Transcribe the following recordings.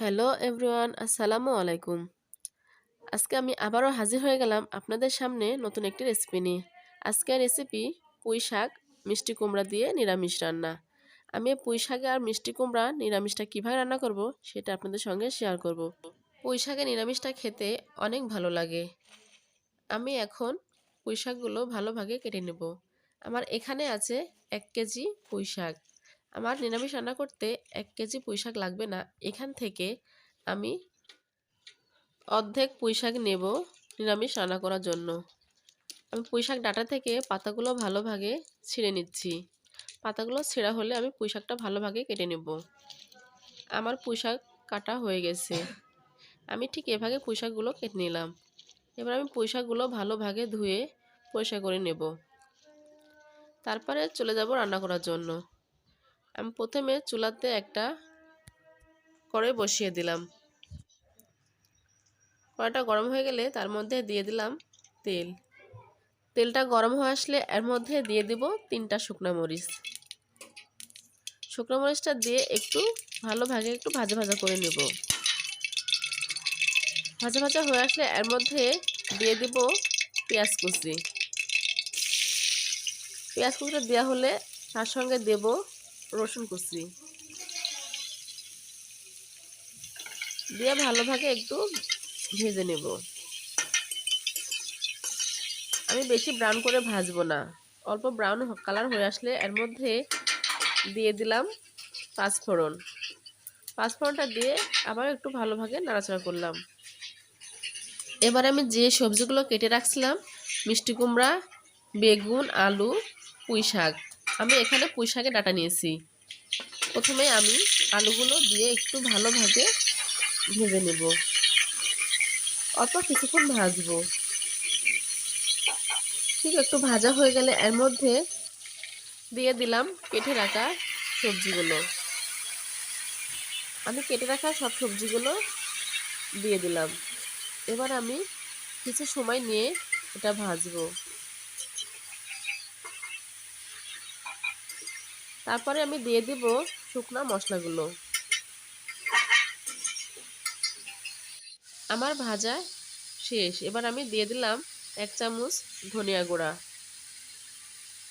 Hello everyone, আসসালামু আলাইকুম। আজকে আমি আবারও হাজির হয়ে গেলাম আপনাদের সামনে নতুন একটি রেসিপি নিয়ে। আজকের রেসিপি পুঁই শাক মিষ্টি কুমড়া দিয়ে নিরামিষ রান্না। আমি এই পুঁই শাকে আর মিষ্টি কুমড়া নিরামিষটা কীভাবে রান্না করব সেটা আপনাদের সঙ্গে শেয়ার করব। পুঁই শাকে নিরামিষটা খেতে অনেক ভালো লাগে। আমি এখন পুঁই শাকগুলো ভালোভাবে কেটে নেব। আমার এখানে আছে 1 কেজি পুঁই শাক। আমার নিরামিষ রান্না করতে 1 কেজি পুঁই শাক লাগবে না। এখান থেকে আমি অর্ধেক পুঁই শাক নেব নিরামিষ রান্না করার জন্য। আমি পুঁই শাক ডাঁটা থেকে পাতাগুলো ভালোভাবে ছিঁড়ে নিচ্ছি। পাতাগুলো ছেঁড়া হলে আমি পুঁই শাকটা ভালোভাবে কেটে নেব। আমার পুঁই শাক কাটা হয়ে গেছে। আমি ঠিক এভাবে পুঁই শাকগুলো কেটে নিলাম। এবার আমি পুঁই শাকগুলো ভালোভাবে ধুয়ে পরিষ্কার করে নেব। তারপরে চলে যাব রান্না করার জন্য। আমি প্রথমে চুলাতে একটা কড়াই বসিয়ে দিলাম। কড়াইটা গরম হয়ে গেলে তার মধ্যে দিয়ে দিলাম তেল। তেলটা গরম হয়ে আসলে এর মধ্যে দিয়ে দিব 3টা শুকনো মরিচ। শুকনো মরিচটা দিয়ে একটু ভালোভাবে একটু ভাজা ভাজা করে নেব। ভাজা ভাজা হয়ে আসলে এর মধ্যে দিয়ে দিব পেঁয়াজ কুচি। পেঁয়াজ কুচিটা দেওয়া হলে তার সঙ্গে দেব রসুন কুচি দিয়ে ভালোভাবে একটু ভেজে নেব। আমি বেশি ব্রাউন করে ভাজবো না, অল্প ব্রাউন কালার হয়ে আসলে এর মধ্যে দিয়ে দিলাম পাঁচফোড়ন। পাঁচফোড়নটা দিয়ে আবার একটু ভালোভাবে নাড়াচাড়া করলাম। এবার আমি যে সবজিগুলো কেটে রাখছিলাম, মিষ্টি কুমড়া, বেগুন, আলু, পুঁই শাক, আমি এখানে পুঁই শাকের ডাঁটা নিয়েছি। প্রথমে আমি আলুগুলো দিয়ে একটু ভালোভাবে ভেজে নেব। অল্প কিছুক্ষণ ভাজবো। ঠিক একটু ভাজা হয়ে গেলে এর মধ্যে দিয়ে দিলাম কেটে রাখা সবজিগুলো। আমি কেটে রাখা সব সবজিগুলো দিয়ে দিলাম। এবার আমি কিছু সময় নিয়ে এটা ভাজবো। তারপরে আমি দিয়ে দিব শুকনা মশলাগুলো। আমার ভাজা শেষ। এবার আমি দিয়ে দিলাম 1 চামচ ধনিয়া গুঁড়া,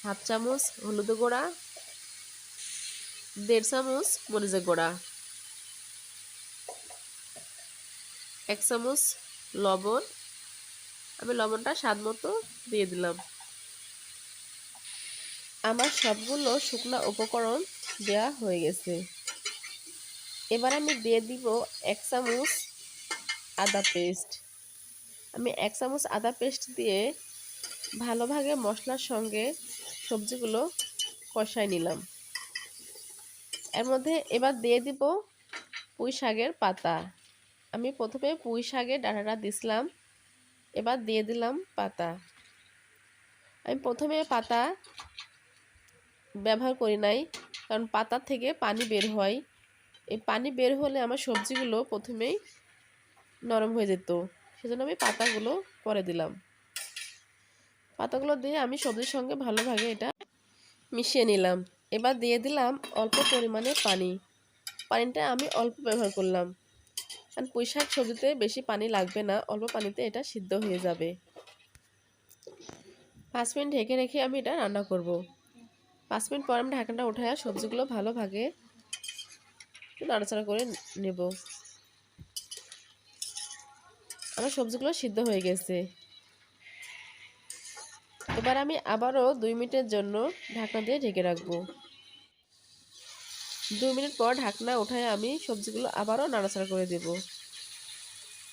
হাফ চামচ হলুদ গুঁড়া, 1.5 চামচ মরিচের গুঁড়া, 1 চামচ লবণ। আমি লবণটা স্বাদ মতো দিয়ে দিলাম। আমার সবগুলো শুকনা উপকরণ দেওয়া হয়ে গেছে। এবার আমি দিয়ে দিব 1 চামচ আদা পেস্ট। আমি 1 চামচ আদা পেস্ট দিয়ে ভালোভাবে মশলার সঙ্গে সবজিগুলো কষাই নিলাম। এর মধ্যে এবার দিয়ে দিব পুঁই শাকের পাতা। আমি প্রথমে পুঁই শাকের ডাঁটাটা দিছিলাম, এবার দিয়ে দিলাম পাতা। আমি প্রথমে পাতা ব্যবহার করি নাই, কারণ পাতা থেকে পানি বের হয়। এই পানি বের হলে আমার সবজিগুলো প্রথমেই নরম হয়ে যেত, সেজন্য আমি পাতাগুলো পরে দিলাম। পাতাগুলো দিয়ে আমি সবজির সঙ্গে ভালোভাবে এটা মিশিয়ে নিলাম। এবার দিয়ে দিলাম অল্প পরিমাণে পানি। পানিটা আমি অল্প ব্যবহার করলাম, কারণ পুঁই শাক সবজিতে বেশি পানি লাগবে না, অল্প পানিতে এটা সিদ্ধ হয়ে যাবে। 5 মিনিট ঢেকে রেখে আমি এটা রান্না করব। 5 মিনিট পর আমি ঢাকনাটা উঠায় সবজিগুলো ভালোভাবে নাড়াচাড়া করে নেব। আমার সবজিগুলো সিদ্ধ হয়ে গেছে। এবার আমি আবারও 2 মিনিটের জন্য ঢাকনা দিয়ে ঢেকে রাখবো। 2 মিনিট পর ঢাকনা উঠায় আমি সবজিগুলো আবারও নাড়াচাড়া করে দেব।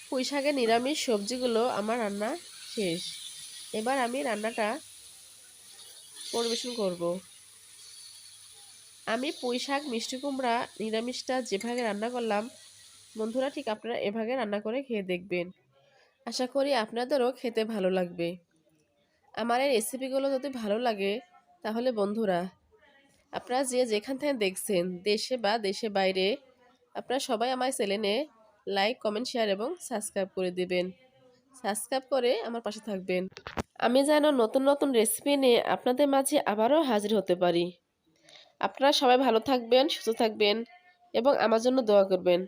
পুঁই শাকের নিরামিষ সবজিগুলো আমার রান্না শেষ। এবার আমি রান্নাটা পরিবেশন করব। আমি পুঁই শাক মিষ্টি কুমড়া নিরামিষটা যেভাবে রান্না করলাম, বন্ধুরা ঠিক আপনারা এভাবে রান্না করে খেয়ে দেখবেন। আশা করি আপনাদেরও খেতে ভালো লাগবে। আমার এই রেসিপিগুলো যদি ভালো লাগে তাহলে বন্ধুরা আপনারা যে যেখান থেকে দেখছেন, দেশে বা দেশের বাইরে, আপনারা সবাই আমার চ্যানেলে লাইক, কমেন্ট, শেয়ার এবং সাবস্ক্রাইব করে দিবেন। সাবস্ক্রাইব করে আমার পাশে থাকবেন। আমি যেন নতুন নতুন রেসিপি নিয়ে আপনাদের মাঝে আবারও হাজির হতে পারি। আপনারা সবাই ভালো থাকবেন, সুস্থ থাকবেন এবং আমার জন্য দোয়া করবেন।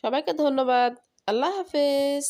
সবাইকে ধন্যবাদ। আল্লাহ হাফেজ।